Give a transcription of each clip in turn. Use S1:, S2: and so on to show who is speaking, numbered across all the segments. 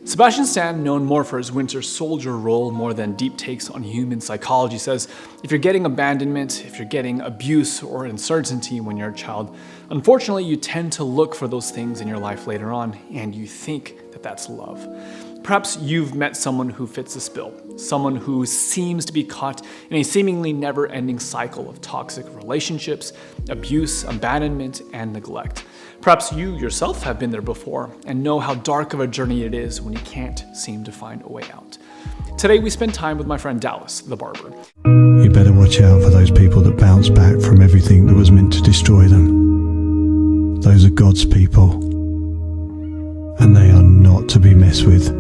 S1: Sebastian Stan, known more for his Winter Soldier role more than deep takes on human psychology, says if you're getting abandonment, if you're getting abuse or uncertainty when you're a child, unfortunately you tend to look for those things in your life later on and you think that that's love. Perhaps you've met someone who fits this bill, someone who seems to be caught in a seemingly never-ending cycle of toxic relationships, abuse, abandonment, and neglect. Perhaps you yourself have been there before and know how dark of a journey it is when you can't seem to find a way out. Today we spend time with my friend Dallas, the barber.
S2: You better watch out for those people that bounce back from everything that was meant to destroy them. Those are God's people, and they are not to be messed with.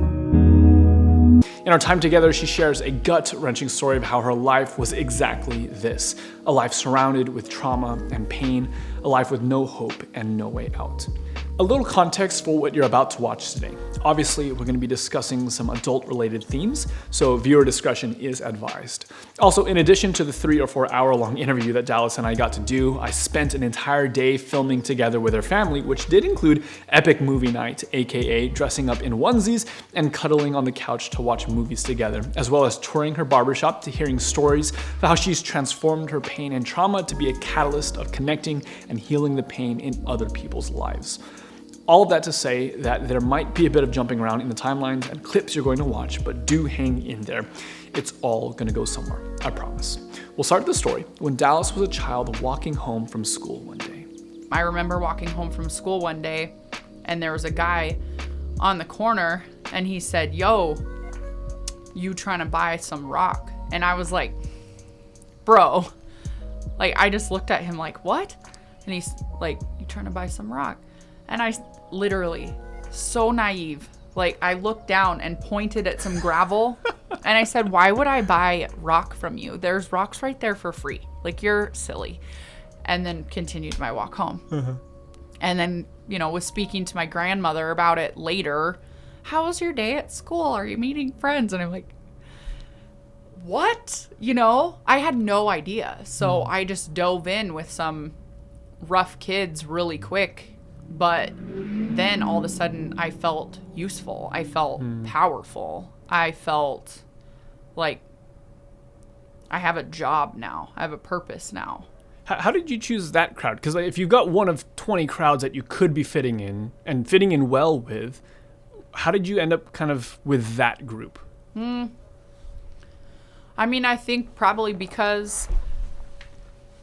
S1: In our time together, she shares a gut-wrenching story of how her life was exactly this: a life surrounded with trauma and pain, a life with no hope and no way out. A little context for what you're about to watch today. Obviously, we're going to be discussing some adult-related themes, so viewer discretion is advised. Also, in addition to the 3 or 4 hour long interview that Dallas and I got to do, I spent an entire day filming together with her family, which did include epic movie night, aka dressing up in onesies and cuddling on the couch to watch movies together, as well as touring her barbershop to hearing stories of how she's transformed her pain and trauma to be a catalyst of connecting and healing the pain in other people's lives. All of that to say that there might be a bit of jumping around in the timelines and clips you're going to watch, but do hang in there. It's all gonna go somewhere, I promise. We'll start the story when Dallas was a child walking home from school one day.
S3: I remember walking home from school one day and there was a guy on the corner and he said, "Yo, you trying to buy some rock?" And I was like, bro, like I just looked at him like, what? And he's like, "You trying to buy some rock?" And I literally, so naive, like I looked down and pointed at some gravel and I said, "Why would I buy rock from you? There's rocks right there for free. Like, you're silly." And then continued my walk home. And then, was speaking to my grandmother about it later. "How was your day at school? Are you meeting friends?" And I'm like, what? I had no idea. So I just dove in with some rough kids really quick. But then all of a sudden I felt useful. I felt powerful. I felt like I have a job now. I have a purpose now.
S1: How did you choose that crowd? Because if you've got one of 20 crowds that you could be fitting in and fitting in well with, how did you end up kind of with that group?
S3: I mean, I think probably because,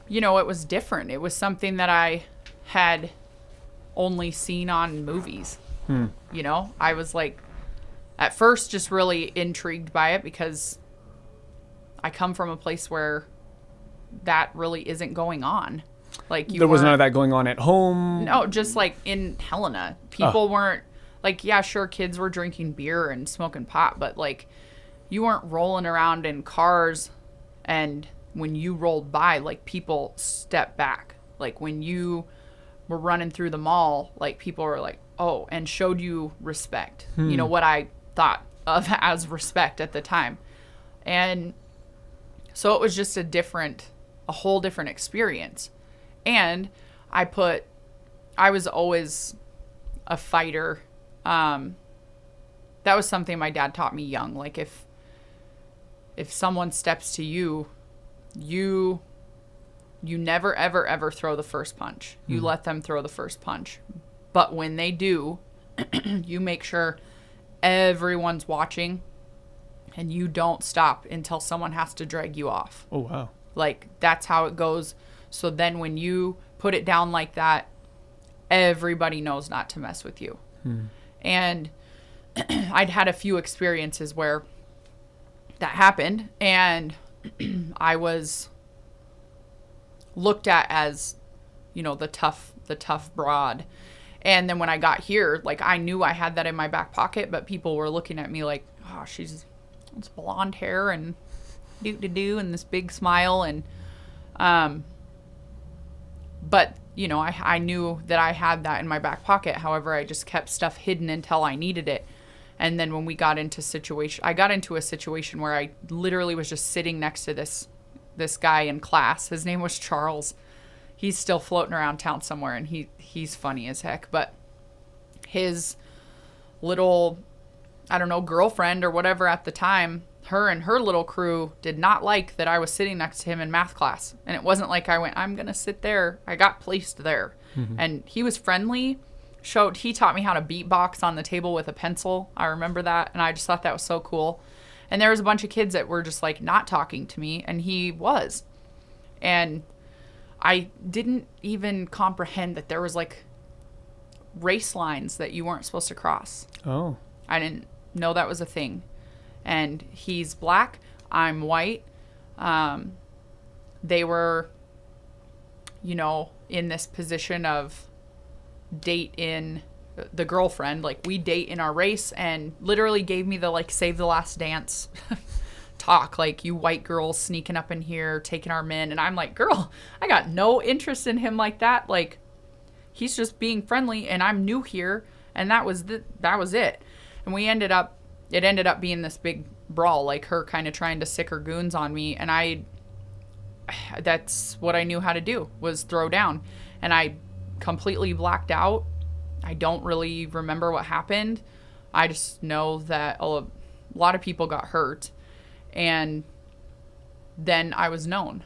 S3: it was different. It was something that I had only seen on movies. I was like, at first just really intrigued by it because I come from a place where that really isn't going on. Like,
S1: there was none of that going on at home?
S3: No, just like in Helena. People weren't like, yeah, sure, kids were drinking beer and smoking pot, but like you weren't rolling around in cars, and when you rolled by, like, people stepped back. Like, when you were running through the mall, like, people were like, oh, and showed you respect. What I thought of as respect at the time. And so it was just a whole different experience. And I was always a fighter. That was something my dad taught me young. Like, if someone steps to you, you never, ever, ever throw the first punch. You let them throw the first punch. But when they do, you make sure everyone's watching and you don't stop until someone has to drag you off.
S1: Oh, wow. Like,
S3: that's how it goes. So then when you put it down like that, everybody knows not to mess with you. And I'd had a few experiences where that happened, and I was looked at as, the tough broad. And then when I got here, like, I knew I had that in my back pocket, but people were looking at me like, oh, it's blonde hair and do and this big smile. And, but I knew that I had that in my back pocket. However, I just kept stuff hidden until I needed it. And then when I got into a situation where I literally was just sitting next to this guy in class. His name was Charles. He's still floating around town somewhere, and he's funny as heck. But his little I don't know, girlfriend or whatever at the time, her and her little crew did not like that I was sitting next to him in math class. And it wasn't like I went, I'm going to sit there. I got placed there. And he was friendly. He taught me how to beatbox on the table with a pencil. I remember that. And I just thought that was so cool. And there was a bunch of kids that were just like not talking to me. And he was. And I didn't even comprehend that there was like race lines that you weren't supposed to cross.
S1: Oh.
S3: I didn't know that was a thing. And he's black. I'm white. They were, you know, in this position of date in the girlfriend. Like, we date in our race, and literally gave me the, like, Save the Last Dance talk. Like, you white girls sneaking up in here, taking our men. And I'm like, girl, I got no interest in him like that. Like, he's just being friendly, and I'm new here. And that was it. And it ended up being this big brawl, like her kind of trying to sick her goons on me. And that's what I knew how to do, was throw down. And I completely blacked out. I don't really remember what happened. I just know that a lot of people got hurt. And then I was known.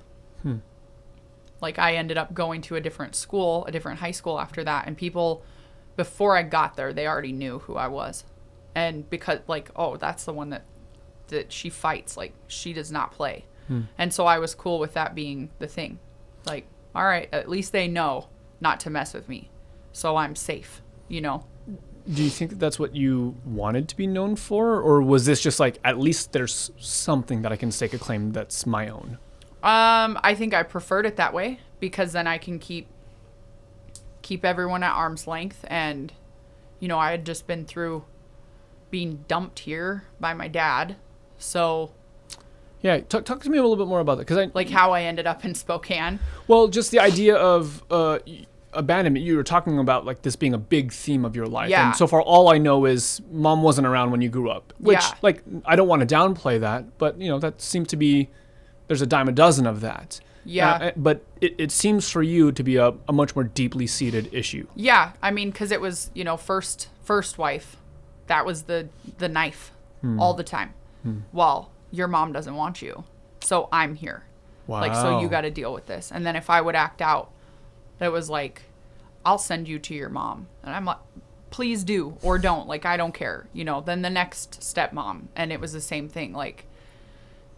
S3: Like, I ended up going to a different high school after that. And people, before I got there, they already knew who I was. And because, like, oh, that's the one that she fights. Like, she does not play. And so I was cool with that being the thing. Like, all right, at least they know not to mess with me. So I'm safe, you know?
S1: Do you think that's what you wanted to be known for? Or was this just like, at least there's something that I can stake a claim that's my own?
S3: I think I preferred it that way, because then I can keep everyone at arm's length. And, you know, I had just been through being dumped here by my dad. So
S1: yeah, talk to me a little bit more about that, because
S3: like how I ended up in Spokane.
S1: Well, just the idea of abandonment. You were talking about like this being a big theme of your life.
S3: Yeah.
S1: And so far, all I know is mom wasn't around when you grew up. Which,
S3: Yeah.
S1: like, I don't want to downplay that, but you know, that seemed to be, there's a dime a dozen of that.
S3: Yeah.
S1: But it seems for you to be a much more deeply seated issue.
S3: Yeah, I mean, because it was, you know, first wife. That was the knife all the time. Well, your mom doesn't want you, so I'm here.
S1: Wow.
S3: Like, so you got to deal with this. And then if I would act out, it was like, I'll send you to your mom. And I'm like, please do or don't. Like, I don't care. You know, then the next stepmom. And it was the same thing. Like,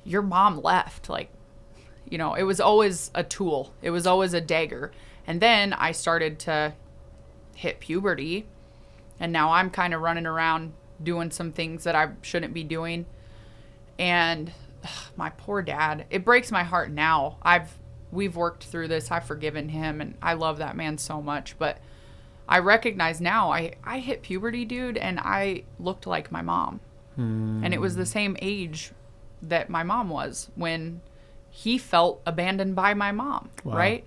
S3: your mom left. Like, you know, it was always a tool. It was always a dagger. And then I started to hit puberty. And now I'm kind of running around doing some things that I shouldn't be doing. And my poor dad, it breaks my heart now. We've worked through this. I've forgiven him, and I love that man so much. But I recognize now I hit puberty, dude, and I looked like my mom. And it was the same age that my mom was when he felt abandoned by my mom,
S1: Wow.
S3: right?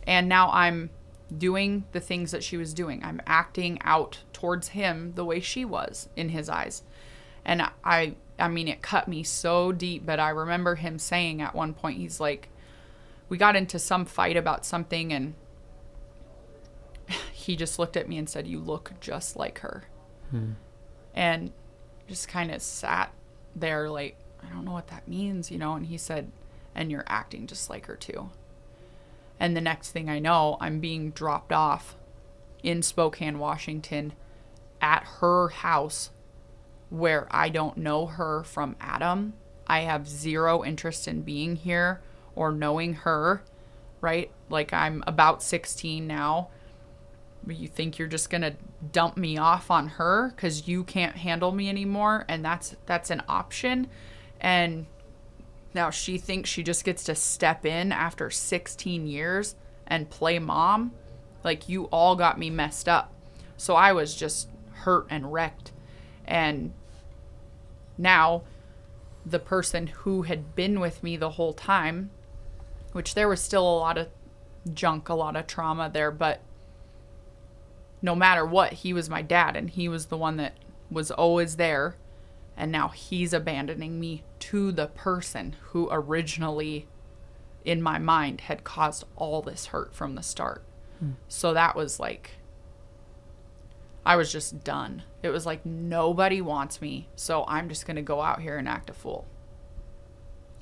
S3: And now I'm doing the things that she was doing. I'm acting out towards him the way she was in his eyes. And I mean, it cut me so deep, but I remember him saying at one point, he's like, we got into some fight about something, and he just looked at me and said, you look just like her. And just kind of sat there like, I don't know what that means, you know? And he said, and you're acting just like her too. And the next thing I know, I'm being dropped off in Spokane, Washington, at her house, where I don't know her from Adam. I have zero interest in being here or knowing her, right? Like, I'm about 16 now. But you think you're just going to dump me off on her because you can't handle me anymore? And that's an option. And now she thinks she just gets to step in after 16 years and play mom. Like, you all got me messed up. So I was just hurt and wrecked. And now the person who had been with me the whole time, which there was still a lot of junk, a lot of trauma there, but no matter what, he was my dad, and he was the one that was always there. And now he's abandoning me to the person who originally, in my mind, had caused all this hurt from the start. So that was like, I was just done. It was like, nobody wants me, so I'm just going to go out here and act a fool.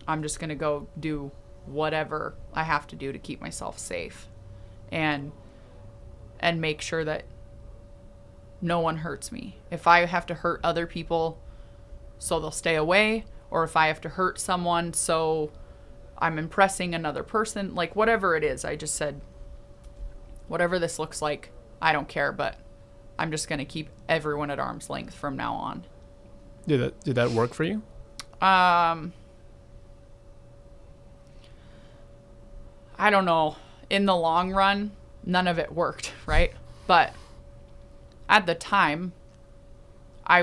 S3: I'm just going to go do whatever I have to do to keep myself safe and make sure that no one hurts me. If I have to hurt other people so they'll stay away, or if I have to hurt someone so I'm impressing another person, like whatever it is, I just said, whatever this looks like, I don't care, but I'm just going to keep everyone at arm's length from now on.
S1: Did that work for you?
S3: I don't know. In the long run, none of it worked, right? But at the time, I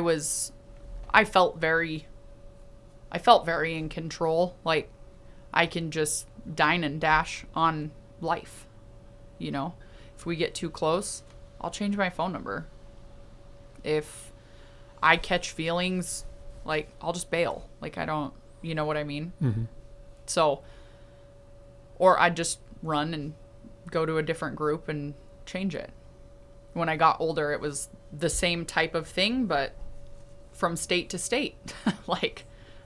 S3: felt very in control. Like, I can just dine and dash on life. You know, if we get too close, I'll change my phone number. If I catch feelings, like, I'll just bail. Like, I don't, you know what I mean?
S1: Mm-hmm.
S3: So, or I'd just run and go to a different group and change it. When I got older, it was the same type of thing, but from state to state. Like,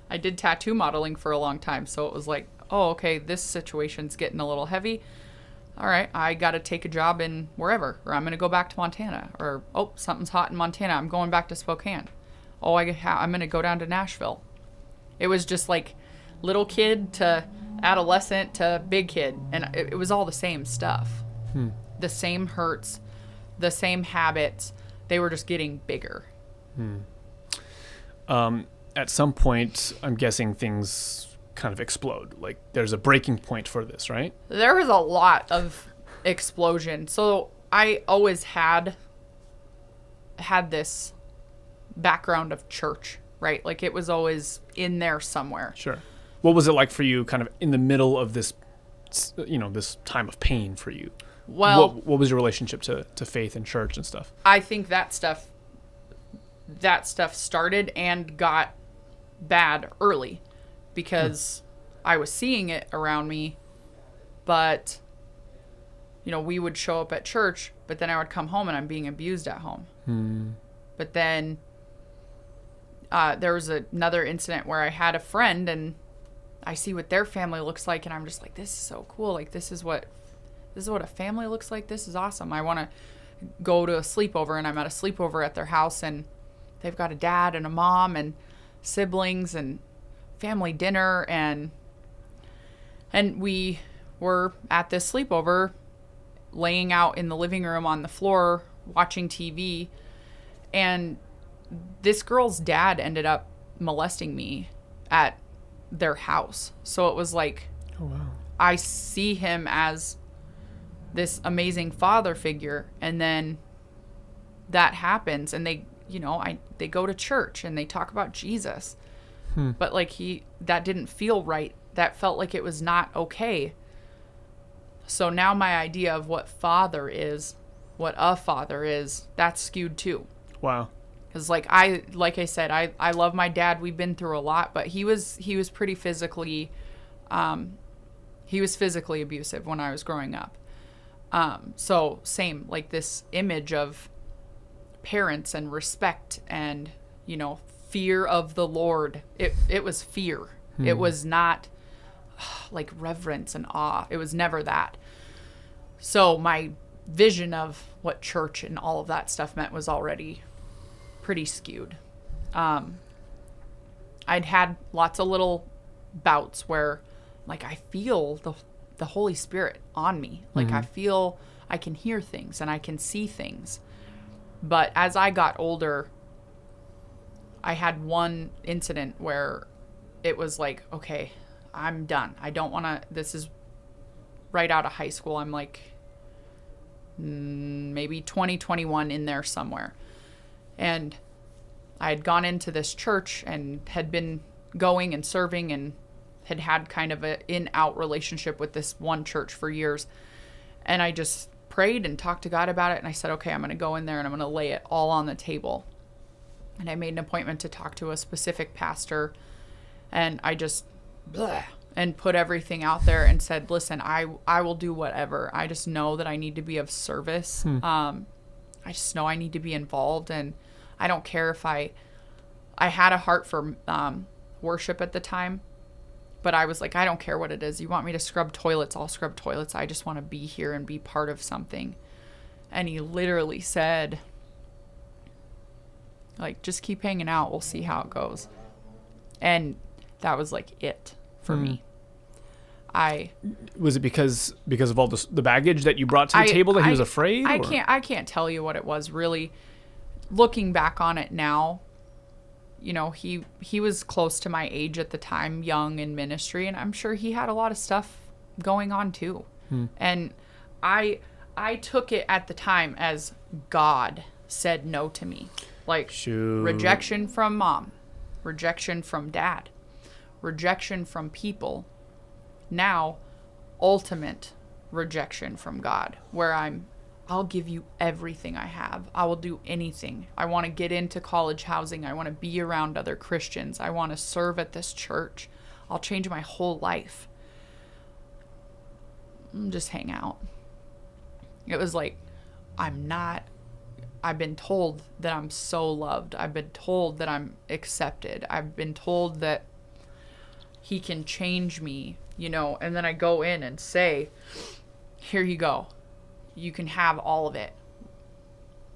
S3: I did tattoo modeling for a long time, so it was like, oh, okay, this situation's getting a little heavy. All right, I got to take a job in wherever, or I'm going to go back to Montana, or, oh, something's hot in Montana, I'm going back to Spokane. Oh, I'm going to go down to Nashville. It was just like little kid to adolescent to big kid, and it was all the same stuff. The same hurts, the same habits. They were just getting bigger.
S1: At some point, I'm guessing things kind of explode. Like, there's a breaking point for this, right?
S3: There was a lot of explosion. So I always had this background of church, right? Like, it was always in there somewhere.
S1: Sure. What was it like for you kind of in the middle of this, this time of pain for you?
S3: Well,
S1: what was your relationship to faith and church and stuff?
S3: I think that stuff started and got bad early because I was seeing it around me, but we would show up at church, but then I would come home and I'm being abused at home. But then there was another incident where I had a friend and I see what their family looks like, and I'm just like, this is so cool. Like, this is what a family looks like. This is awesome. I want to go to a sleepover, and I'm at a sleepover at their house, and they've got a dad and a mom and siblings and family dinner, and we were at this sleepover laying out in the living room on the floor watching TV, and this girl's dad ended up molesting me at their house. So it was like,
S1: oh wow,
S3: I see him as this amazing father figure, and then that happens, and they go to church and they talk about Jesus, but like that didn't feel right. That felt like it was not okay. So now my idea of what a father is, that's skewed too.
S1: Wow.
S3: Because like I said, I love my dad. We've been through a lot, but he was pretty physically, he was physically abusive when I was growing up. So same, like this image of parents and respect and, fear of the Lord. It was fear. It was not like reverence and awe. It was never that. So my vision of what church and all of that stuff meant was already pretty skewed. I'd had lots of little bouts where like I feel the Holy Spirit on me. Like I feel I can hear things and I can see things. But as I got older, I had one incident where it was like, okay, I'm done. I don't want to, this is right out of high school. I'm like maybe 20, 21 in there somewhere. And I had gone into this church and had been going and serving and had kind of an in-out relationship with this one church for years. And I just prayed and talked to God about it. And I said, okay, I'm going to go in there and I'm going to lay it all on the table. And I made an appointment to talk to a specific pastor. And I just and put everything out there and said, listen, I will do whatever. I just know that I need to be of service. I just know I need to be involved, and I don't care if I had a heart for worship at the time, but I was like, I don't care what it is. You want me to scrub toilets? I'll scrub toilets. I just want to be here and be part of something. And he literally said, like, just keep hanging out. We'll see how it goes. And that was like it for me.
S1: Was it because of all the baggage that you brought to the table that he was afraid?
S3: I can't tell you what it was really. Looking back on it now, you know, he was close to my age at the time, young in ministry, and I'm sure he had a lot of stuff going on too. And I took it at the time as God said no to me. Like, rejection from mom, rejection from dad, rejection from people. Now, ultimate rejection from God, where I'll give you everything I have. I will do anything. I want to get into college housing. I want to be around other Christians. I want to serve at this church. I'll change my whole life. Just hang out. It was like, I've been told that I'm so loved. I've been told that I'm accepted. I've been told that he can change me, you know, and then I go in and say, here you go. You can have all of it.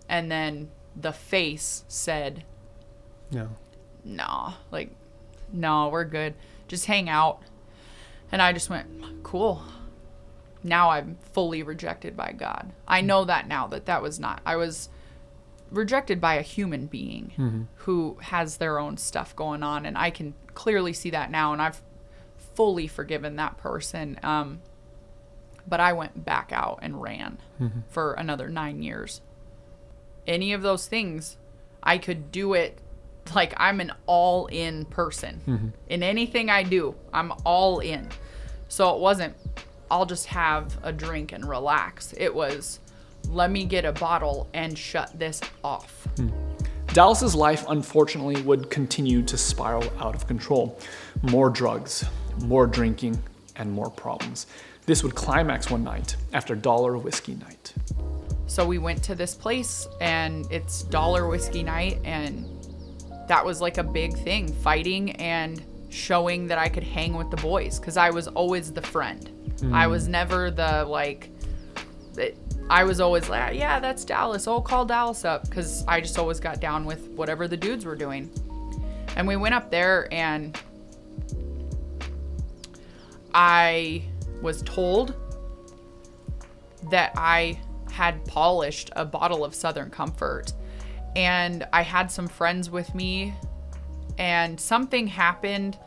S3: And then the face said, no, we're good. Just hang out. And I just went, cool. Now I'm fully rejected by God. I know that now that was not. I was rejected by a human being who has their own stuff going on. And I can clearly see that now. And I've fully forgiven that person. But I went back out and ran for another 9 years. Any of those things, I could do it like I'm an all-in person. In anything I do, I'm all in. So it wasn't, I'll just have a drink and relax. It was, let me get a bottle and shut this off.
S1: Dallas's life, unfortunately, would continue to spiral out of control. More drugs, more drinking, and more problems. This would climax one night after Dollar Whiskey Night.
S3: So we went to this place, and it's Dollar Whiskey Night, and that was like a big thing, fighting and showing that I could hang with the boys, because I was always the friend. I was never the, like, I was always like, yeah, that's Dallas. Oh, call Dallas up, because I just always got down with whatever the dudes were doing. And we went up there, and I was told that I had polished a bottle of Southern Comfort, and I had some friends with me, and something happened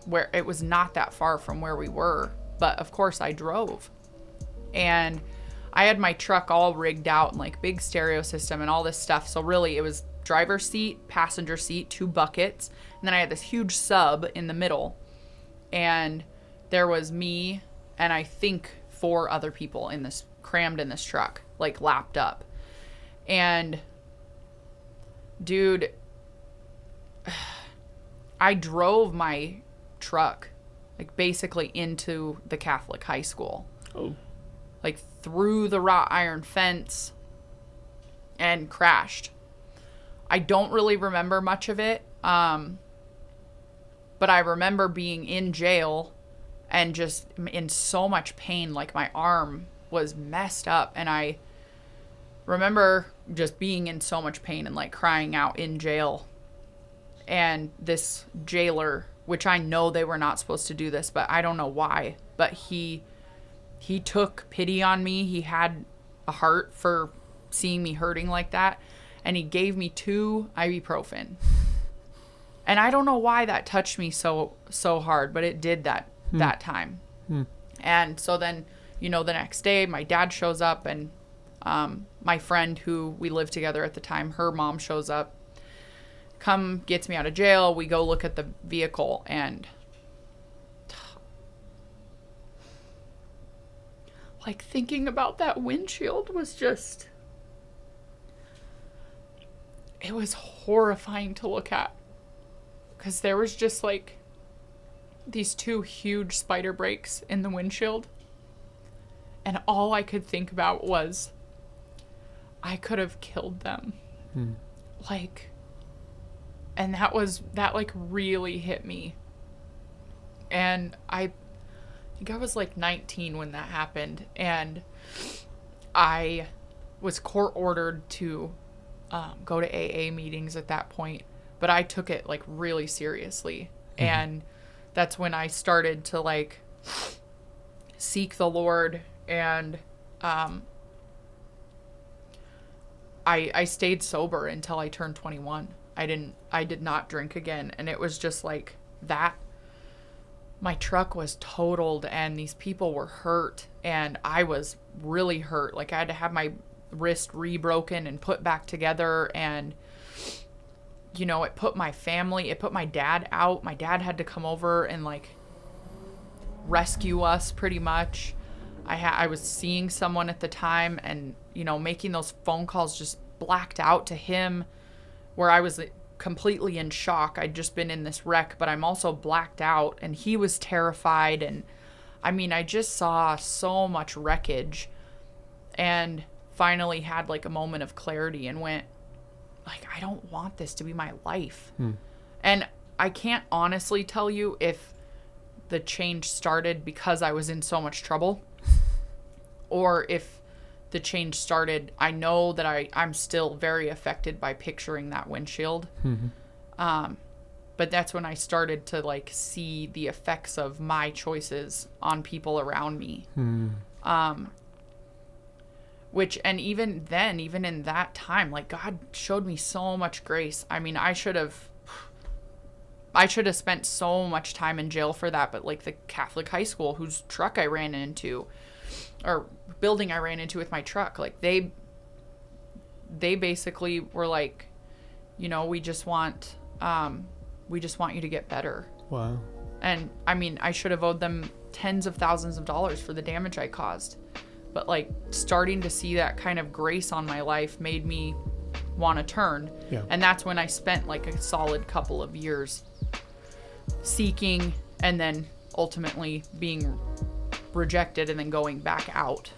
S3: where it was not that far from where we were, but of course I drove, and I had my truck all rigged out and like big stereo system and all this stuff. So really it was driver's seat, passenger seat, 2 buckets, and then I had this huge sub in the middle, and there was me and I think 4 other people in this, crammed in this truck, like lapped up. And dude, I drove my truck like basically into the Catholic high school.
S1: Oh.
S3: Like through the wrought iron fence and crashed. I don't really remember much of it. But I remember being in jail and just in so much pain, like my arm was messed up. And I remember just being in so much pain and like crying out in jail. And this jailer, which I know they were not supposed to do this, but I don't know why, but he took pity on me. He had a heart for seeing me hurting like that. And he gave me 2 ibuprofen. And I don't know why that touched me so hard, but it did that time. And so then, you know, the next day my dad shows up, and my friend who we lived together at the time, her mom shows up, gets me out of jail. We go look at the vehicle, and like thinking about that windshield was just, it was horrifying to look at, because there was just like these 2 huge spider breaks in the windshield, and all I could think about was I could have killed them. Like, and that like really hit me. And I think I was like 19 when that happened, and I was court ordered to go to AA meetings at that point, but I took it like really seriously. And that's when I started to like seek the Lord, and I stayed sober until I turned 21. I did not drink again, and it was just like that. My truck was totaled and these people were hurt, and I was really hurt. Like, I had to have my wrist re-broken and put back together, and you know, it put my dad out. My dad had to come over and like rescue us pretty much. I was seeing someone at the time, and you know, making those phone calls, just blacked out to him, where I was completely in shock. I'd just been in this wreck, but I'm also blacked out, and he was terrified. And I mean, I just saw so much wreckage, and finally had like a moment of clarity and went like, I don't want this to be my life. And I can't honestly tell you if the change started because I was in so much trouble, or if the change started, I know that I'm still very affected by picturing that windshield. But that's when I started to like see the effects of my choices on people around me. And even then, even in that time, like, God showed me so much grace. I mean, I should have spent so much time in jail for that, but like the Catholic high school whose truck I ran into, or building I ran into with my truck, like they basically were like, you know, we just want you to get better.
S1: Wow.
S3: And I mean, I should have owed them tens of thousands of dollars for the damage I caused. But like, starting to see that kind of grace on my life made me want to turn.
S1: Yeah.
S3: And that's when I spent like a solid couple of years seeking, and then ultimately being rejected and then going back out.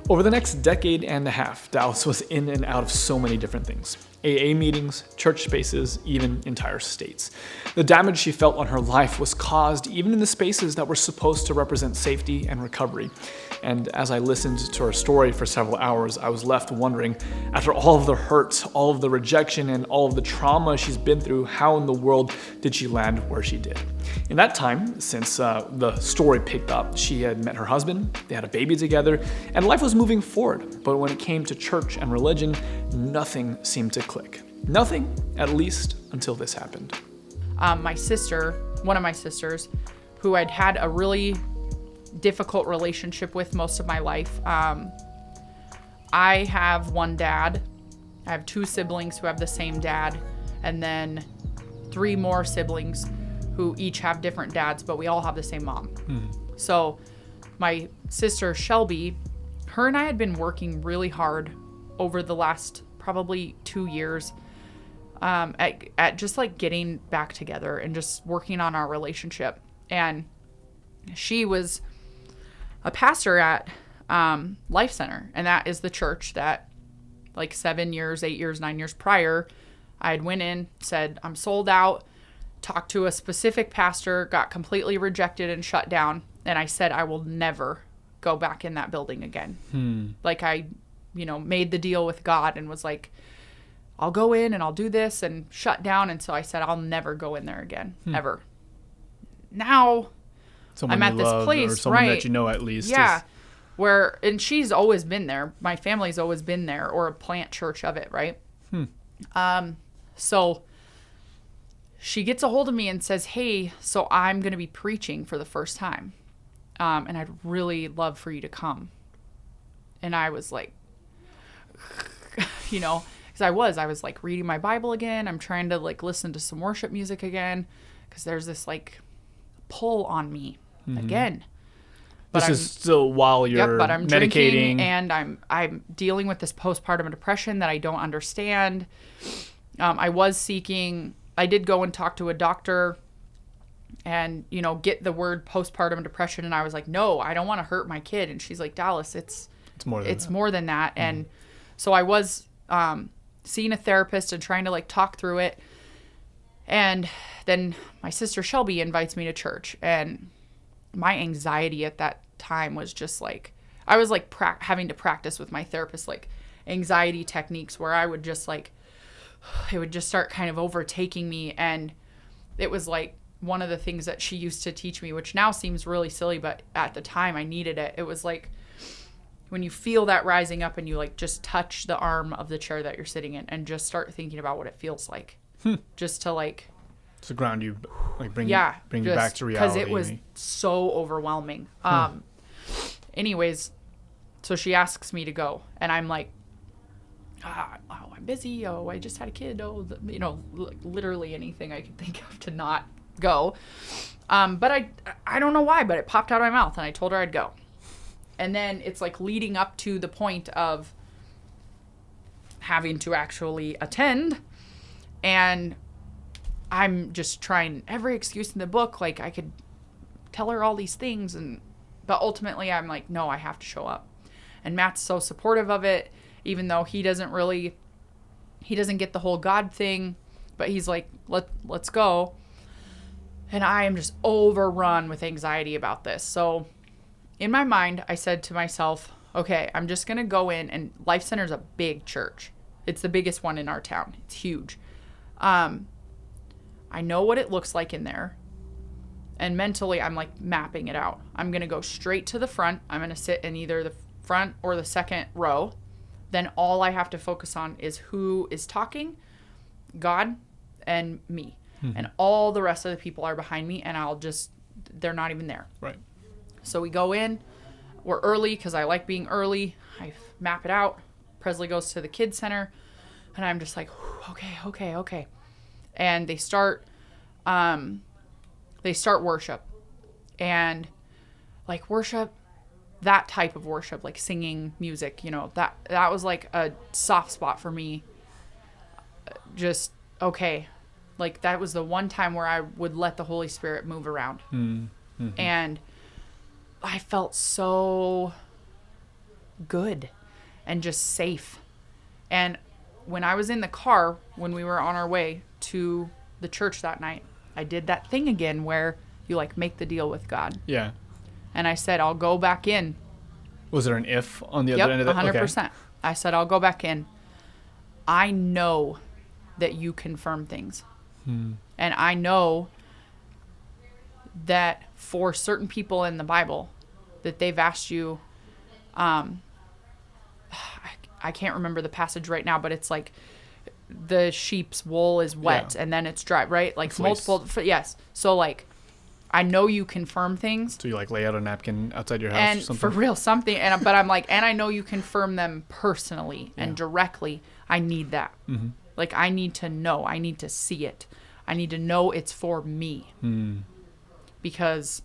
S1: Over the next decade and a half, Dallas was in and out of so many different things. AA meetings, church spaces, even entire states. The damage she felt on her life was caused even in the spaces that were supposed to represent safety and recovery. And as I listened to her story for several hours, I was left wondering, after all of the hurt, all of the rejection, and all of the trauma she's been through, how in the world did she land where she did? In that time, since the story picked up, she had met her husband, they had a baby together, and life was moving forward. But when it came to church and religion, nothing seemed to click. Nothing, at least until this happened.
S3: My sister, one of my sisters, who I'd had a really difficult relationship with most of my life. I have one dad. I have two siblings who have the same dad, and then 3 more siblings who each have different dads, but we all have the same mom. So my sister Shelby, her and I had been working really hard over the last probably 2 years at just like getting back together and just working on our relationship. And she was a pastor at Life Center, and that is the church that like 7 years, 8 years, 9 years prior, I had went in, said, I'm sold out, talked to a specific pastor, got completely rejected and shut down. And I said, I will never go back in that building again. Like, I, you know, made the deal with God and was like, I'll go in and I'll do this, and shut down. And so I said, I'll never go in there again, ever. Now
S1: Someone
S3: I'm at
S1: you
S3: this
S1: love,
S3: place,
S1: or someone
S3: right?
S1: that you know at least.
S3: Yeah. Where, and she's always been there. My family's always been there, or a plant church of it, right? So she gets a hold of me and says, hey, so I'm going to be preaching for the first time. And I'd really love for you to come. And I was like, you know, because I was like reading my Bible again. I'm trying to like listen to some worship music again, because there's this like pull on me again. But
S1: This is still while you're
S3: but I'm
S1: medicating.
S3: drinking, and I'm dealing with this postpartum depression that I don't understand. I was seeking. I did go and talk to a doctor, and you know, get the word postpartum depression, and I was like, no, I don't want to hurt my kid. And she's like, Dallas, it's
S1: more than that.
S3: more than that. And So I was seeing a therapist and trying to like talk through it. And then my sister Shelby invites me to church, and my anxiety at that time was just like, I was like having to practice with my therapist, like anxiety techniques where I would just like, it would just start kind of overtaking me. And it was like one of the things that she used to teach me, which now seems really silly, but at the time I needed it. It was like, when you feel that rising up and you like just touch the arm of the chair that you're sitting in and just start thinking about what it feels like. Just to like,
S1: to ground you, like bring you
S3: just
S1: back to reality.
S3: Because it was so overwhelming. Anyways, so she asks me to go, and I'm like, I'm busy. Oh, I just had a kid. Oh, literally anything I could think of to not go. But I don't know why, but it popped out of my mouth, and I told her I'd go. And then it's like leading up to the point of having to actually attend, and I'm just trying every excuse in the book. Like I could tell her all these things, but ultimately I'm like, no, I have to show up. And Matt's so supportive of it, even though he doesn't get the whole God thing, but he's like, let's go. And I am just overrun with anxiety about this. So in my mind, I said to myself, okay, I'm just going to go in, and Life Center is a big church. It's the biggest one in our town. It's huge. I know what it looks like in there. And mentally, I'm like mapping it out. I'm going to go straight to the front. I'm going to sit in either the front or the second row. Then all I have to focus on is who is talking, God and me. Mm-hmm. And all the rest of the people are behind me, and they're not even there.
S1: Right.
S3: So we go in, we're early because I like being early. I map it out. Presley goes to the kids center, and I'm just like, okay. And they start worship, and like worship, that type of worship, like singing music, that was like a soft spot for me. Just, okay. Like that was the one time where I would let the Holy Spirit move around. Mm-hmm. And I felt so good and just safe. And when I was in the car, when we were on our way to the church that night, I did that thing again where you like make the deal with God.
S1: Yeah.
S3: And I said, I'll go back in.
S1: Was there an if on the other end of that?
S3: 100%.
S1: Okay.
S3: I said, I'll go back in. I know that you confirm things. And I know that for certain people in the Bible that they've asked you, I can't remember the passage right now, but it's like the sheep's wool is wet and then it's dry, right? Like multiple, yes. So like, I know you confirm things.
S1: So you like lay out a napkin outside your house
S3: and
S1: or something?
S3: For real, something. But I'm like, and I know you confirm them personally and directly. I need that. Mm-hmm. Like I need to know. I need to see it. I need to know it's for me. Because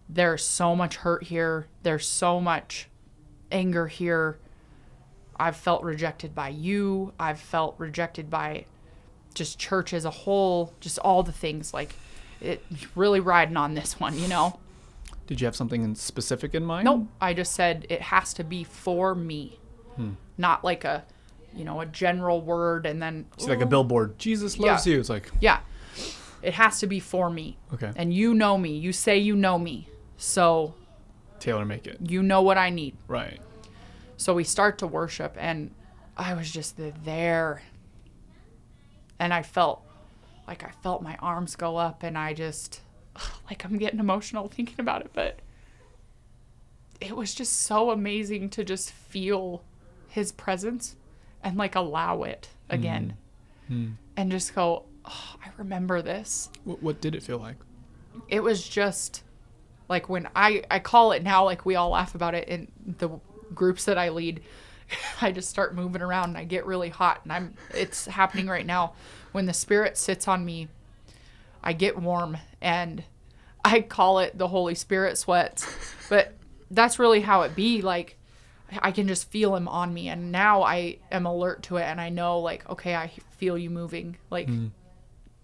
S3: there's so much hurt here. There's so much anger here. I've felt rejected by you. I've felt rejected by just church as a whole. Just all the things. Like, it really riding on this one,
S1: Did you have something specific in mind?
S3: Nope. I just said it has to be for me. Not like a general word and then...
S1: It's like a billboard. Jesus loves you. It's like...
S3: Yeah. It has to be for me.
S1: Okay.
S3: And you know me. You say you know me. So...
S1: Tailor make it.
S3: You know what I need.
S1: Right.
S3: So we start to worship, and I was just there. And I felt my arms go up, and I just... Like, I'm getting emotional thinking about it, but... It was just so amazing to just feel his presence and like allow it again and just go, oh, I remember this.
S1: What did it feel like?
S3: It was just like when I call it now, like we all laugh about it in the groups that I lead. I just start moving around and I get really hot, and it's happening right now. When the Spirit sits on me, I get warm, and I call it the Holy Spirit sweats, but that's really how it be. Like, I can just feel him on me, and now I am alert to it, and I know, like, okay, I feel you moving. Like,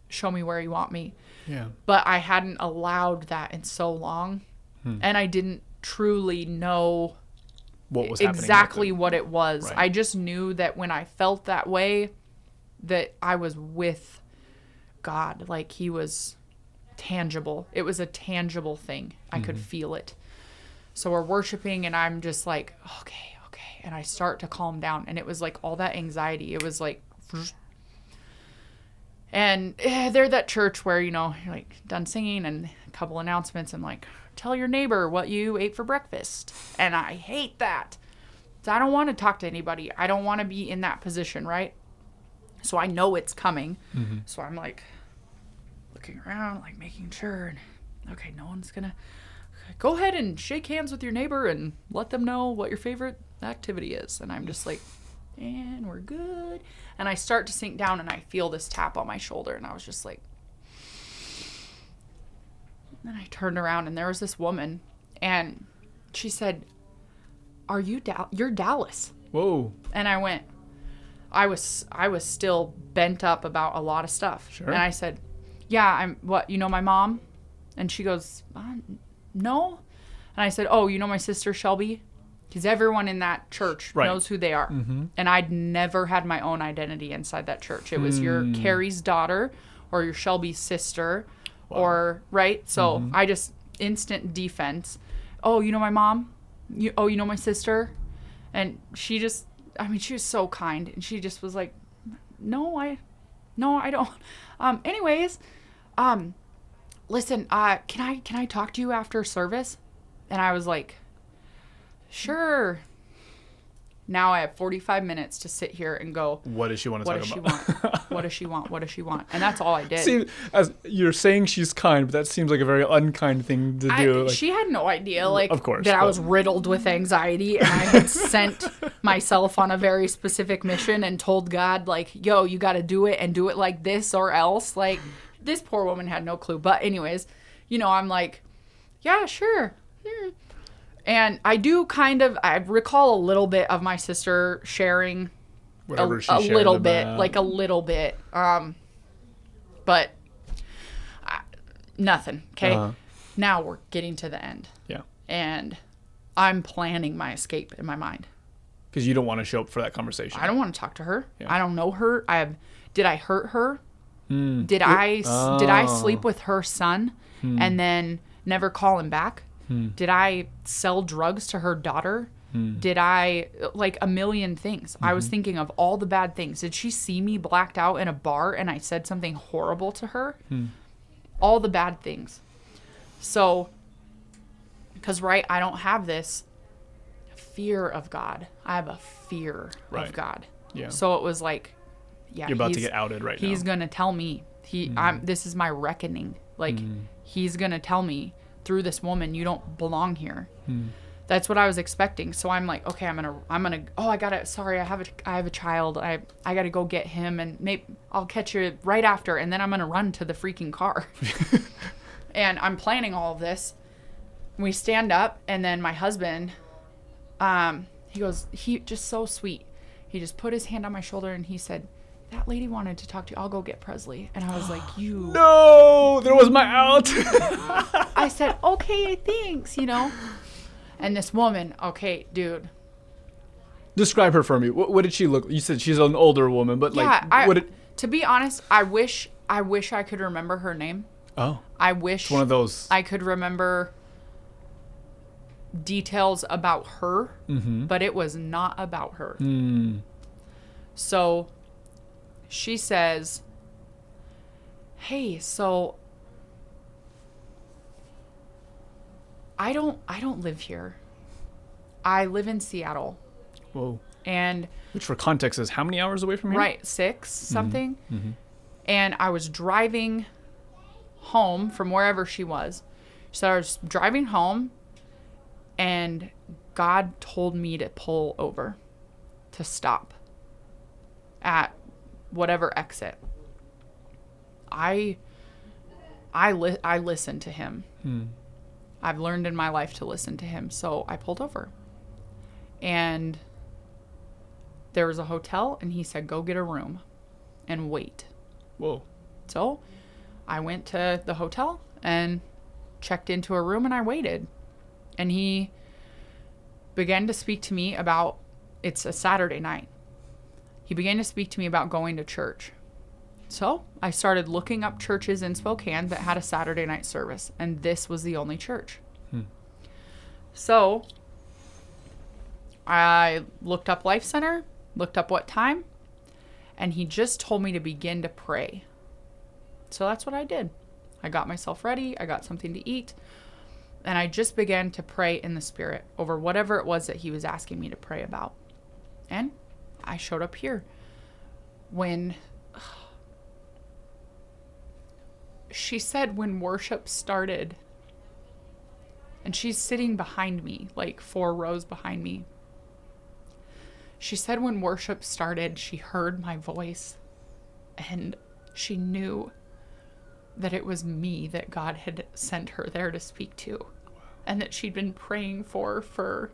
S3: show me where you want me.
S1: Yeah.
S3: But I hadn't allowed that in so long, and I didn't truly know
S1: what was happening.
S3: Exactly what it was.
S1: Right.
S3: I just knew that when I felt that way, that I was with God. Like, he was tangible. It was a tangible thing. I could feel it. So we're worshiping, and I'm just like, okay. And I start to calm down, and it was like all that anxiety. It was like, and they're that church where, you know, you're like done singing and a couple announcements and like, tell your neighbor what you ate for breakfast. And I hate that. So I don't want to talk to anybody. I don't want to be in that position, right? So I know it's coming. So I'm like looking around, like making sure. And, okay, no one's going to. Go ahead and shake hands with your neighbor and let them know what your favorite activity is. And I'm just like, and we're good. And I start to sink down, and I feel this tap on my shoulder. And I was just like, and then I turned around, and there was this woman, and she said, are you you're Dallas?
S1: Whoa.
S3: And I went, I was still bent up about a lot of stuff.
S1: Sure.
S3: And I said, yeah, I'm what, you know my mom? And she goes, no. And I said, oh, you know my sister Shelby? Because everyone in that church knows who they are. And I'd never had my own identity inside that church. It was your Carrie's daughter or your Shelby's sister or, right? So I just, instant defense. Oh, you know my mom? You know my sister? And she just, I mean, she was so kind. And she just was like, no, I don't. Anyways, listen, can I talk to you after service? And I was like, sure. Now I have 45 minutes to sit here and go,
S1: What does she want to
S3: what
S1: talk
S3: does
S1: about?
S3: she want? What does she want? What does she want? And that's all I did.
S1: See, as you're saying she's kind, but that seems like a very unkind thing to do. Like,
S3: she had no idea, like,
S1: of course,
S3: that I
S1: but-
S3: was riddled with anxiety, and I had sent myself on a very specific mission and told God, like, yo, you got to do it and do it like this or else. Like, this poor woman had no clue. But anyways, you know, I'm like, yeah, sure. And I do I recall a little bit of my sister sharing
S1: whatever she
S3: a
S1: shared
S3: little bit,
S1: about.
S3: like a little bit. But nothing. Okay.
S1: Uh-huh.
S3: Now we're getting to the end,
S1: Yeah.
S3: and I'm planning my escape in my mind.
S1: Because you don't want to show up for that conversation.
S3: I don't want to talk to her.
S1: Yeah.
S3: I don't know her. Did I hurt her? Did I sleep with her son and then never call him back? Did I sell drugs to her daughter? Did I, like, a million things. I was thinking of all the bad things. Did she see me blacked out in a bar and I said something horrible to her? All the bad things. So, because, right, I don't have this fear of God. I have a fear of God.
S1: Yeah.
S3: So it was like, yeah,
S1: You're about to get outed right now.
S3: He's gonna tell me. This is my reckoning. Like, he's gonna tell me through this woman, you don't belong here. That's what I was expecting. So I'm like, okay, I'm gonna. Oh, I have a child. I gotta go get him, and maybe I'll catch you right after, and then I'm gonna run to the freaking car. And I'm planning all of this. We stand up, and then my husband, he just so sweet. He just put his hand on my shoulder, and he said, that lady wanted to talk to you. I'll go get Presley. And I was like, you.
S1: No, there was my out.
S3: I said, okay, thanks, you know. And this woman, okay, dude.
S1: Describe her for me. What did she look? You said she's an older woman, but like,
S3: Yeah, to be honest, I wish I could remember her name.
S1: Oh,
S3: I wish
S1: one of those.
S3: I could remember details about her, but it was not about her. So she says, hey, so I don't live here. I live in Seattle.
S1: Whoa.
S3: And
S1: Which for context is how many hours away from here?
S3: right, 6 something. And I was driving home from wherever she was. So I was driving home, and God told me to pull over, to stop at whatever exit. I listen to him. I've learned in my life to listen to him. So I pulled over, and there was a hotel, and he said, go get a room and wait.
S1: Whoa.
S3: So I went to the hotel and checked into a room, and I waited. And began to speak to me about, it's a Saturday night. He began to speak to me about going to church. So I started looking up churches in Spokane that had a Saturday night service, and this was the only church. So I looked up Life Center, looked up what time, and he just told me to begin to pray. So that's what I did. I got myself ready, I got something to eat, and I just began to pray in the Spirit over whatever it was that he was asking me to pray about. And I showed up here when she said when worship started, and she's sitting behind me, like 4 rows behind me. She said when worship started, she heard my voice and she knew that it was me that God had sent her there to speak to, and that she'd been praying for,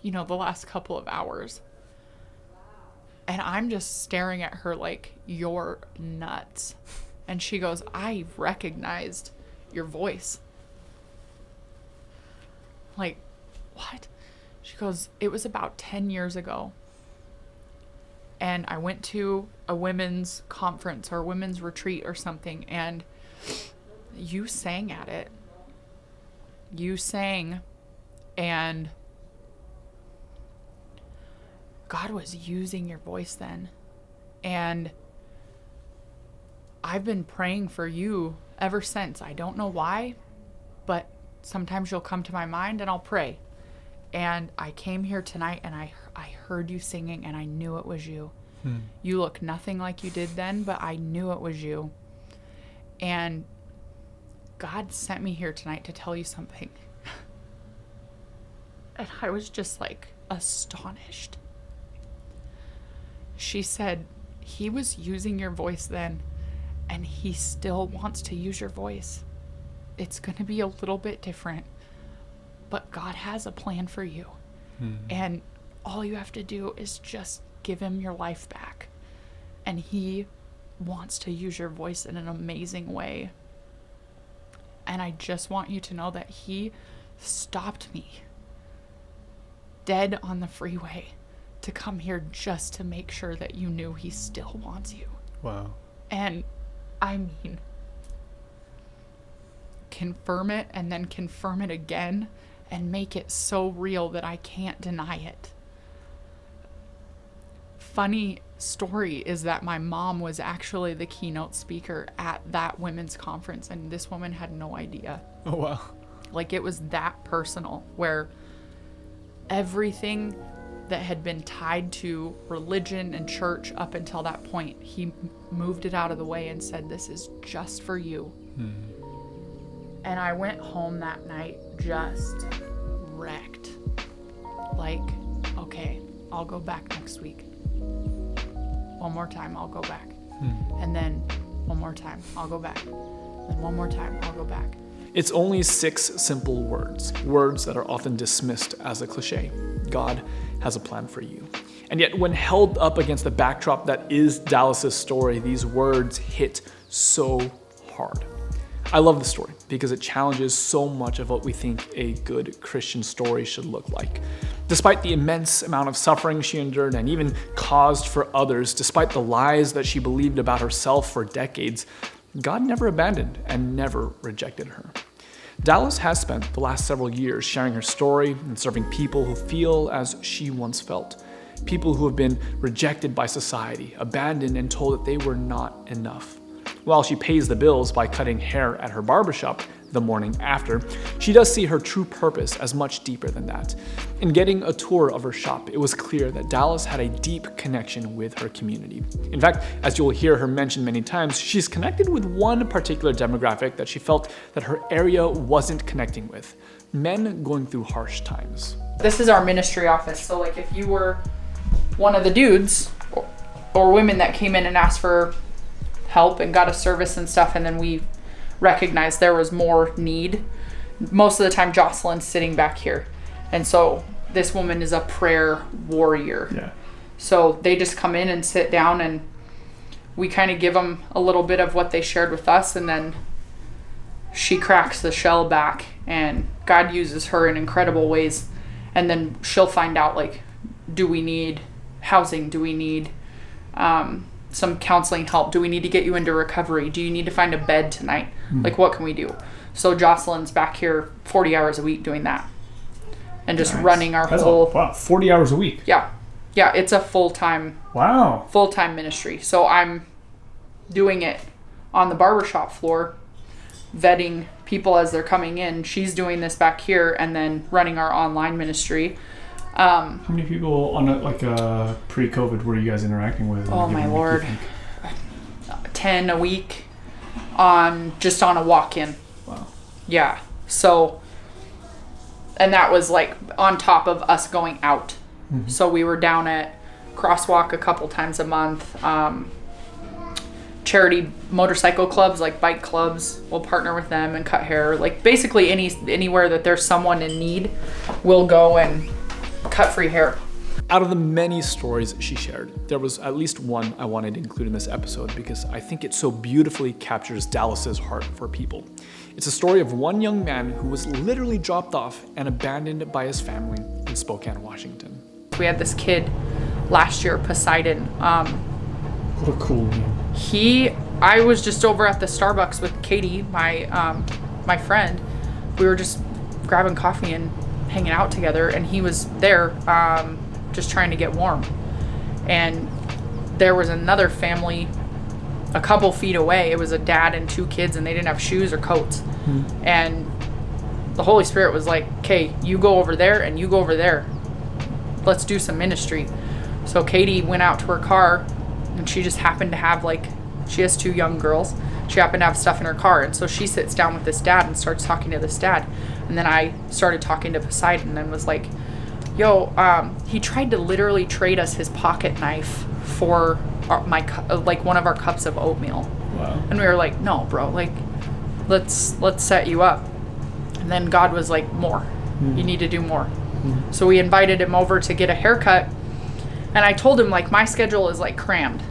S3: the last couple of hours. And I'm just staring at her like, you're nuts. And she goes, I recognized your voice. Like, what? She goes, it was about 10 years ago. And I went to a women's conference or women's retreat or something, and you sang at it. You sang, and God was using your voice then. And I've been praying for you ever since. I don't know why, but sometimes you'll come to my mind and I'll pray. And I came here tonight and I heard you singing, and I knew it was you. You look nothing like you did then, but I knew it was you. And God sent me here tonight to tell you something. And I was just like astonished. She said, he was using your voice then, and he still wants to use your voice. It's going to be a little bit different, but God has a plan for you. And all you have to do is just give him your life back. And he wants to use your voice in an amazing way. And I just want you to know that he stopped me dead on the freeway to come here just to make sure that you knew he still wants you.
S1: Wow.
S3: And I mean, confirm it and then confirm it again and make it so real that I can't deny it. Funny story is that my mom was actually the keynote speaker at that women's conference, and this woman had no idea.
S1: Oh, wow.
S3: Like, it was that personal, where everything that had been tied to religion and church up until that point, he moved it out of the way and said, this is just for you. And I went home that night just wrecked. Like, okay, I'll go back next week. One more time, I'll go back. And then one more time, I'll go back. And one more time, I'll go back.
S1: It's only 6 simple words that are often dismissed as a cliche. God has a plan for you. And yet, when held up against the backdrop that is Dallas's story, these words hit so hard. I love the story because it challenges so much of what we think a good Christian story should look like. Despite the immense amount of suffering she endured and even caused for others, despite the lies that she believed about herself for decades, God never abandoned and never rejected her. Dallas has spent the last several years sharing her story and serving people who feel as she once felt. People who have been rejected by society, abandoned, and told that they were not enough. While she pays the bills by cutting hair at her barbershop the morning after, she does see her true purpose as much deeper than that. In getting a tour of her shop, it was clear that Dallas had a deep connection with her community. In fact, as you'll hear her mention many times, she's connected with one particular demographic that she felt that her area wasn't connecting with: men going through harsh times.
S3: This is our ministry office, so like if you were one of the dudes or women that came in and asked for help and got a service and stuff, and then we recognized there was more need, most of the time Jocelyn's sitting back here, and so this woman is a prayer warrior.
S1: Yeah.
S3: So they just come in and sit down, and we kind of give them a little bit of what they shared with us, and then she cracks the shell back, and God uses her in incredible ways. And then she'll find out, like, do we need housing? Do we need some counseling help? Do we need to get you into recovery? Do you need to find a bed tonight? Like, what can we do? So Jocelyn's back here 40 hours a week doing that. And just running our whole...
S1: Wow, 40 hours a week.
S3: Yeah. Yeah, it's a full-time ministry. So I'm doing it on the barbershop floor, vetting people as they're coming in. She's doing this back here and then running our online ministry.
S1: How many people on pre-COVID were you guys interacting with?
S3: Oh my Lord. 10 a week on a walk-in.
S1: Wow.
S3: Yeah. So, and that was like on top of us going out. Mm-hmm. So we were down at Crosswalk a couple times a month. Charity motorcycle clubs, like bike clubs, we'll partner with them and cut hair. Like basically anywhere that there's someone in need, we'll go and cut free hair.
S1: Out of the many stories she shared, there was at least one I wanted to include in this episode because I think it so beautifully captures Dallas's heart for people. It's a story of one young man who was literally dropped off and abandoned by his family in Spokane, Washington.
S3: We had this kid last year, Poseidon.
S1: What a cool name.
S3: I was just over at the Starbucks with Katie, my friend. We were just grabbing coffee and hanging out together, and he was there just trying to get warm. And there was another family a couple feet away. It was a dad and 2 kids, and they didn't have shoes or coats. Mm-hmm. And the Holy Spirit was like, okay, you go over there and you go over there. Let's do some ministry. So Katie went out to her car, and she just happened to have she has 2 young girls. She happened to have stuff in her car. And so she sits down with this dad and starts talking to this dad. And then I started talking to Poseidon and was like, yo, he tried to literally trade us his pocket knife for one of our cups of oatmeal.
S1: Wow.
S3: And we were like, no, bro, let's set you up. And then God was like, more. You need to do more. So we invited him over to get a haircut. And I told him, my schedule is crammed.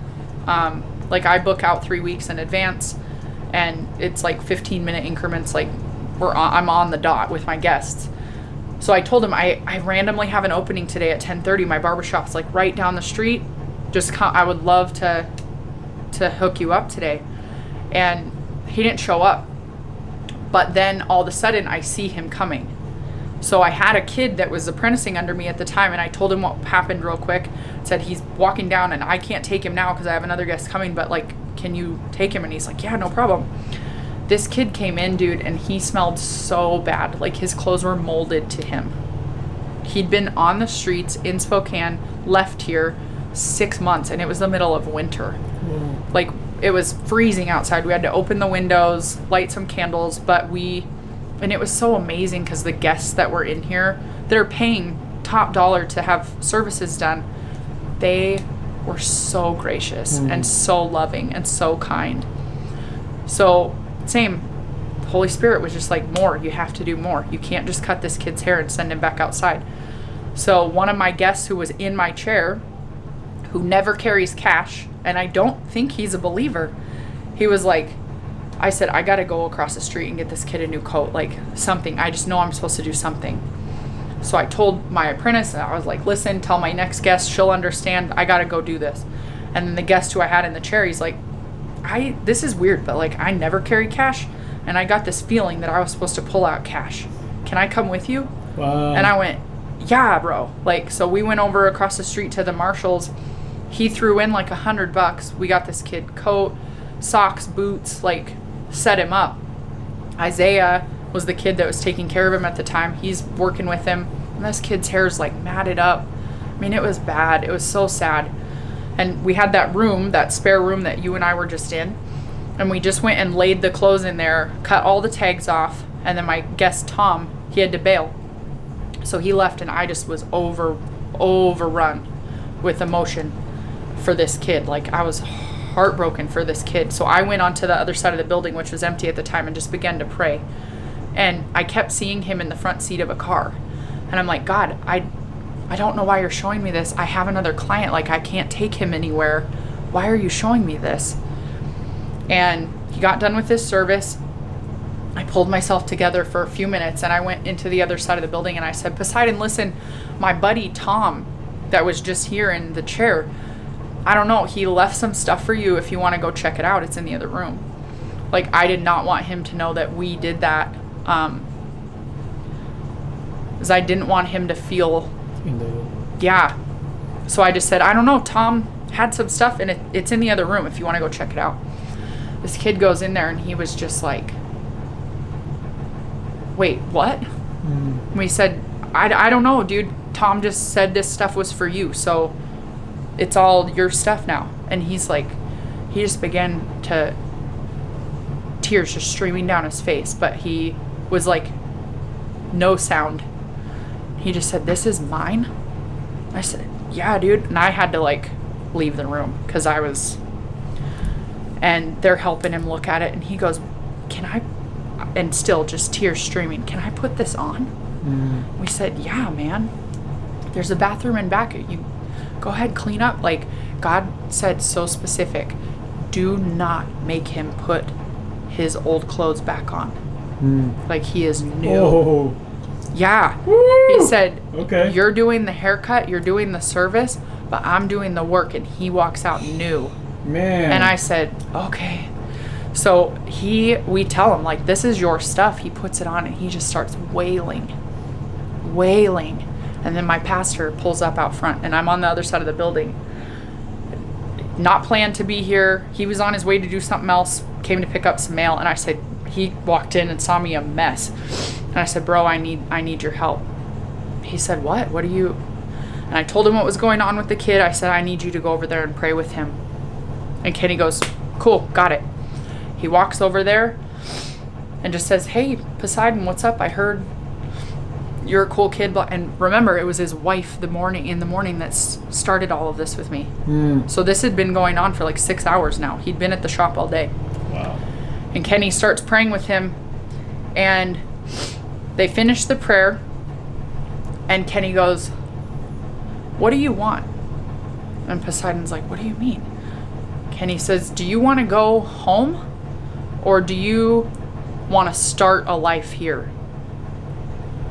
S3: I book out 3 weeks in advance, and it's 15-minute increments. I'm on the dot with my guests. So I told him I randomly have an opening today at 10:30. My barbershop's right down the street. Just come, I would love to hook you up today. And he didn't show up. But then all of a sudden I see him coming. So I had a kid that was apprenticing under me at the time, and I told him what happened real quick. Said he's walking down, and I can't take him now because I have another guest coming, but can you take him? And he's like, yeah, no problem. This kid came in, dude, and he smelled so bad. His clothes were molded to him. He'd been on the streets in Spokane, left here 6 months, and it was the middle of winter. Whoa. It was freezing outside. We had to open the windows, light some candles, and it was so amazing because the guests that were in here, they're paying top dollar to have services done. They were so gracious and so loving and so kind. So same, the Holy Spirit was just more. You have to do more. You can't just cut this kid's hair and send him back outside. So one of my guests who was in my chair, who never carries cash, and I don't think he's a believer, he was like, I said, I got to go across the street and get this kid a new coat, something. I just know I'm supposed to do something. So I told my apprentice, and I was like, listen, tell my next guest, she'll understand. I got to go do this. And then the guest who I had in the chair, he's like, this is weird, but I never carry cash. And I got this feeling that I was supposed to pull out cash. Can I come with you?
S1: Wow.
S3: And I went, yeah, bro. So we went over across the street to the Marshalls. He threw in $100. We got this kid coat, socks, boots, set him up. Isaiah was the kid that was taking care of him at the time. He's working with him, and this kid's hair is matted up. I mean, it was bad. It was so sad. And we had that spare room that you and I were just in, and we just went and laid the clothes in there, cut all the tags off, and then my guest Tom, he had to bail. So he left, and I just was overrun with emotion for this kid. I was heartbroken for this kid. So I went onto the other side of the building, which was empty at the time, and just began to pray. And I kept seeing him in the front seat of a car. And I'm like, God, I don't know why you're showing me this. I have another client. I can't take him anywhere. Why are you showing me this? And he got done with his service. I pulled myself together for a few minutes and I went into the other side of the building and I said, Poseidon, listen, my buddy Tom that was just here in the chair, I don't know, he left some stuff for you if you want to go check it out. It's in the other room. Like, I did not want him to know that we did that, because I didn't want him to feel, yeah. So I just said, I don't know, Tom had some stuff and it's in the other room if you want to go check it out. This kid goes in there and he was just like, wait, what? We said, I don't know, dude. Tom just said this stuff was for you, so it's all your stuff now. And he's like, he just began to, tears just streaming down his face, but he was like, no sound. He just said, this is mine? I said, yeah, dude. And I had to like leave the room because I was, and they're helping him look at it and he goes, can I, and still just tears streaming, can I put this on? We said, yeah, man. There's a bathroom in back. You go ahead, clean up. Like, God said so specific, do not make him put his old clothes back on. Like, he is new.
S1: Oh.
S3: Yeah.
S1: Woo!
S3: He said,
S1: okay,
S3: you're doing the haircut, you're doing the service, but I'm doing the work. And he walks out new.
S1: Man.
S3: And I said, okay. So we tell him, like, this is your stuff. He puts it on and he just starts wailing. And then my pastor pulls up out front and I'm on the other side of the building. Not planned to be here. He was on his way to do something else, came to pick up some mail. And I said, he walked in and saw me a mess. And I said, bro, I need your help. He said, what? What are you? And I told him what was going on with the kid. I said, I need you to go over there and pray with him. And Kenny goes, cool, got it. He walks over there and just says, hey, Poseidon, what's up? I heard you're a cool kid. And remember, it was his wife in the morning that started all of this with me. So this had been going on for like 6 hours now. He'd been at the shop all day.
S1: Wow.
S3: And Kenny starts praying with him. And they finish the prayer. And Kenny goes, what do you want? And Poseidon's like, what do you mean? Kenny says, do you want to go home? Or do you want to start a life here?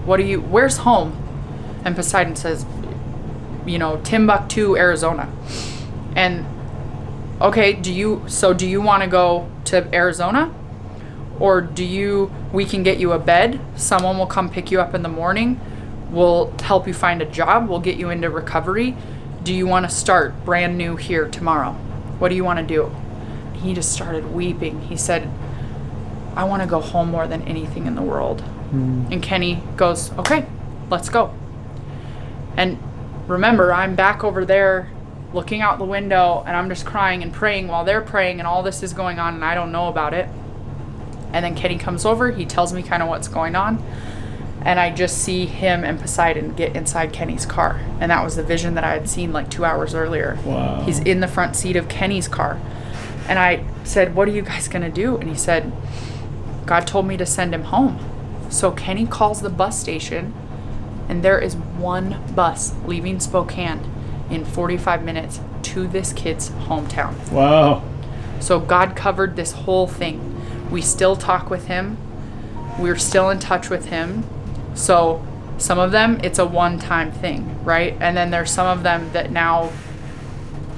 S3: Where's home? And Poseidon says, Timbuktu, Arizona. And okay, do you want to go to Arizona? Or we can get you a bed. Someone will come pick you up in the morning. We'll help you find a job. We'll get you into recovery. Do you want to start brand new here tomorrow? What do you want to do? He just started weeping. He said, I want to go home more than anything in the world. And Kenny goes, okay, let's go. And remember, I'm back over there looking out the window and I'm just crying and praying while they're praying and all this is going on and I don't know about it. And then Kenny comes over, he tells me kind of what's going on. And I just see him and Poseidon get inside Kenny's car. And that was the vision that I had seen like 2 hours earlier.
S1: Wow.
S3: He's in the front seat of Kenny's car. And I said, what are you guys going to do? And he said, God told me to send him home. So Kenny calls the bus station and there is one bus leaving Spokane in 45 minutes to this kid's hometown.
S1: Wow.
S3: So God covered this whole thing. We still talk with him. We're still in touch with him. So some of them, it's a one-time thing, right? And then there's some of them that now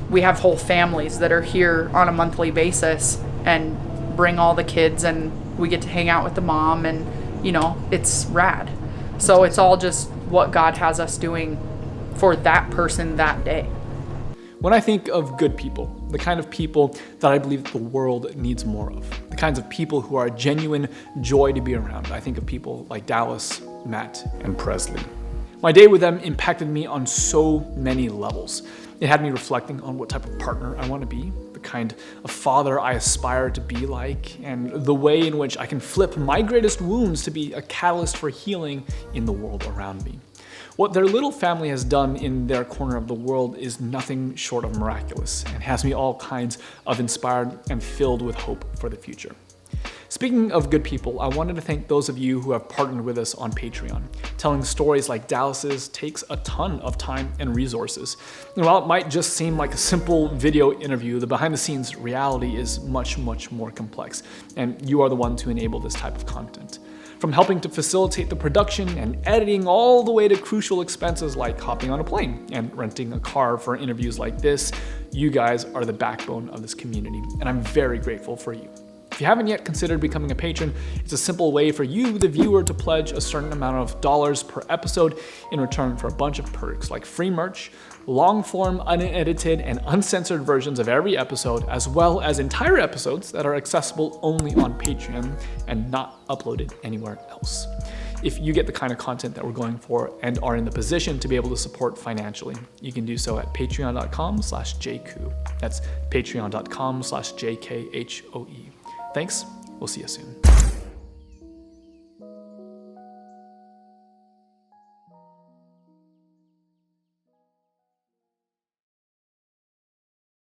S3: we have whole families that are here on a monthly basis and bring all the kids and we get to hang out with the mom and, it's rad. So it's all just what God has us doing for that person that day.
S1: When I think of good people, the kind of people that I believe the world needs more of, the kinds of people who are a genuine joy to be around, I think of people like Dallas, Matt, and Presley. My day with them impacted me on so many levels. It had me reflecting on what type of partner I want to be, the kind of father I aspire to be like, and the way in which I can flip my greatest wounds to be a catalyst for healing in the world around me. What their little family has done in their corner of the world is nothing short of miraculous and has me all kinds of inspired and filled with hope for the future. Speaking of good people, I wanted to thank those of you who have partnered with us on Patreon. Telling stories like Dallas's takes a ton of time and resources. And while it might just seem like a simple video interview, the behind the scenes reality is much, much more complex, and you are the ones who enable this type of content. From helping to facilitate the production and editing all the way to crucial expenses like hopping on a plane and renting a car for interviews like this, you guys are the backbone of this community, and I'm very grateful for you. If you haven't yet considered becoming a patron, it's a simple way for you, the viewer, to pledge a certain amount of dollars per episode in return for a bunch of perks like free merch, long-form, unedited, and uncensored versions of every episode, as well as entire episodes that are accessible only on Patreon and not uploaded anywhere else. If you get the kind of content that we're going for and are in the position to be able to support financially, you can do so at patreon.com/jkoo. That's patreon.com/jkhoe. Thanks. We'll see you soon.